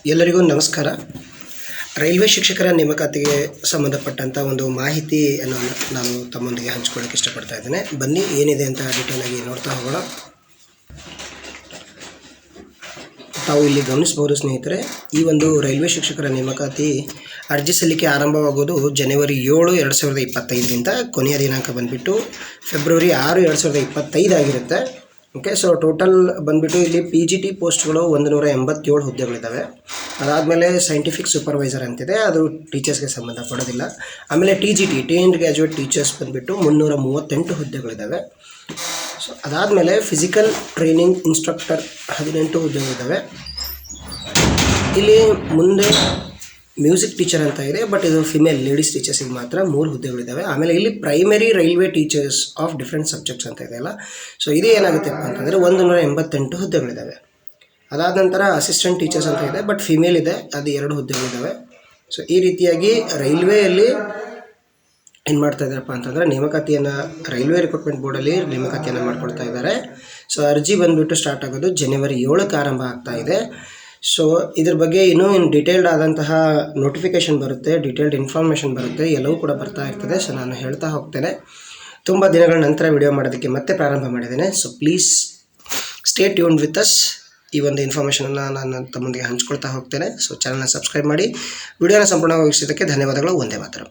ಎಲ್ಲರಿಗೂ ನಮಸ್ಕಾರ. ರೈಲ್ವೆ ಶಿಕ್ಷಕರ ನೇಮಕಾತಿಗೆ ಸಂಬಂಧಪಟ್ಟಂಥ ಒಂದು ಮಾಹಿತಿಯನ್ನು ನಾನು ತಮ್ಮೊಂದಿಗೆ ಹಂಚ್ಕೊಳ್ಳೋಕ್ಕೆ ಇಷ್ಟಪಡ್ತಾ ಇದ್ದೇನೆ. ಬನ್ನಿ ಏನಿದೆ ಅಂತ ಡೀಟೇಲ್ ಆಗಿ ನೋಡ್ತಾ ಹೋಗೋಣ. ತಾವು ಇಲ್ಲಿ ಗಮನಿಸಬಹುದು ಸ್ನೇಹಿತರೆ, ಈ ಒಂದು ರೈಲ್ವೆ ಶಿಕ್ಷಕರ ನೇಮಕಾತಿ ಅರ್ಜಿ ಸಲ್ಲಿಕೆ ಆರಂಭವಾಗುವುದು ಜನವರಿ 7, 2025ರಿಂದ ಕೊನೆಯ ದಿನಾಂಕ ಬಂದುಬಿಟ್ಟು ಫೆಬ್ರವರಿ 6, 2025 ಆಗಿರುತ್ತೆ. ಓಕೆ, ಸೊ ಟೋಟಲ್ ಬಂದುಬಿಟ್ಟು ಇಲ್ಲಿ PGT ಪೋಸ್ಟ್ಗಳು 187 ಹುದ್ದೆಗಳಿದ್ದಾವೆ. ಅದಾದಮೇಲೆ ಸೈಂಟಿಫಿಕ್ ಸೂಪರ್ವೈಸರ್ ಅಂತಿದೆ, ಅದು ಟೀಚರ್ಸ್ಗೆ ಸಂಬಂಧಪಡೋದಿಲ್ಲ. ಆಮೇಲೆ TGT ಟ್ರೈನ್ಡ್ ಗ್ರ್ಯಾಜುಯೇಟ್ ಟೀಚರ್ಸ್ ಬಂದುಬಿಟ್ಟು 338 ಹುದ್ದೆಗಳಿದ್ದಾವೆ. ಸೊ ಅದಾದಮೇಲೆ ಫಿಸಿಕಲ್ ಟ್ರೈನಿಂಗ್ ಇನ್ಸ್ಟ್ರಕ್ಟರ್ 18 ಹುದ್ದೆಗಳಿದ್ದಾವೆ. ಇಲ್ಲಿ ಮುಂದೆ ಮ್ಯೂಸಿಕ್ ಟೀಚರ್ ಅಂತ ಇದೆ, ಬಟ್ ಇದು ಫಿಮೇಲ್ ಲೇಡೀಸ್ ಟೀಚರ್ಸಿಗೆ ಮಾತ್ರ 3 ಹುದ್ದೆಗಳಿದ್ದಾವೆ. ಆಮೇಲೆ ಇಲ್ಲಿ primary railway teachers of different subjects ಅಂತ ಇದೆಯಲ್ಲ, ಸೊ ಇದು ಏನಾಗುತ್ತಪ್ಪ ಅಂತಂದರೆ 188 ಹುದ್ದೆಗಳಿದ್ದಾವೆ. ಅದಾದ ನಂತರ ಅಸಿಸ್ಟೆಂಟ್ ಟೀಚರ್ಸ್ ಅಂತ ಇದೆ, ಬಟ್ ಫಿಮೇಲ್ ಇದೆ, ಅದು 2 ಹುದ್ದೆಗಳಿದ್ದಾವೆ. ಸೊ ಈ ರೀತಿಯಾಗಿ ರೈಲ್ವೆಯಲ್ಲಿ ಏನು ಮಾಡ್ತಾ ಇದ್ದಾರಪ್ಪ ಅಂತಂದರೆ ನೇಮಕಾತಿಯನ್ನು ರೈಲ್ವೆ ರಿಕ್ರೂಟ್ಮೆಂಟ್ ಬೋರ್ಡಲ್ಲಿ ನೇಮಕಾತಿಯನ್ನು ಮಾಡ್ಕೊಳ್ತಾ ಇದ್ದಾರೆ. ಸೊ ಅರ್ಜಿ ಬಂದುಬಿಟ್ಟು ಸ್ಟಾರ್ಟ್ ಆಗೋದು ಜನವರಿ 7ಕ್ಕೆ ಆರಂಭ ಆಗ್ತಾ ಇದೆ. ಸೊ ಇದ್ರ ಬಗ್ಗೆ ಇನ್ನೂ ಡೀಟೇಲ್ಡ್ ಆದಂತಹ ನೋಟಿಫಿಕೇಷನ್ ಬರುತ್ತೆ, ಡೀಟೇಲ್ಡ್ ಇನ್ಫಾರ್ಮೇಷನ್ ಬರುತ್ತೆ, ಎಲ್ಲವೂ ಕೂಡ ಬರ್ತಾ ಇರ್ತದೆ. ಸೊ ನಾನು ಹೇಳ್ತಾ ಹೋಗ್ತೇನೆ. ತುಂಬ ದಿನಗಳ ನಂತರ ವಿಡಿಯೋ ಮಾಡೋದಕ್ಕೆ ಮತ್ತೆ ಪ್ರಾರಂಭ ಮಾಡಿದ್ದೇನೆ. So please stay tuned with us. ಈ ಒಂದು ಇನ್ಫಾರ್ಮೇಷನನ್ನು ನಾನು ತಮ್ಮೊಂದಿಗೆ ಹಂಚ್ಕೊಳ್ತಾ ಹೋಗ್ತೇನೆ. ಸೊ ಚಾನಲ್ನ ಸಬ್ಸ್ಕ್ರೈಬ್ ಮಾಡಿ. ವಿಡಿಯೋನ ಸಂಪೂರ್ಣವಾಗಿ ವೀಕ್ಷಿಸೋದಕ್ಕೆ ಧನ್ಯವಾದಗಳು. ಒಂದೇ ಮಾತ್ರ.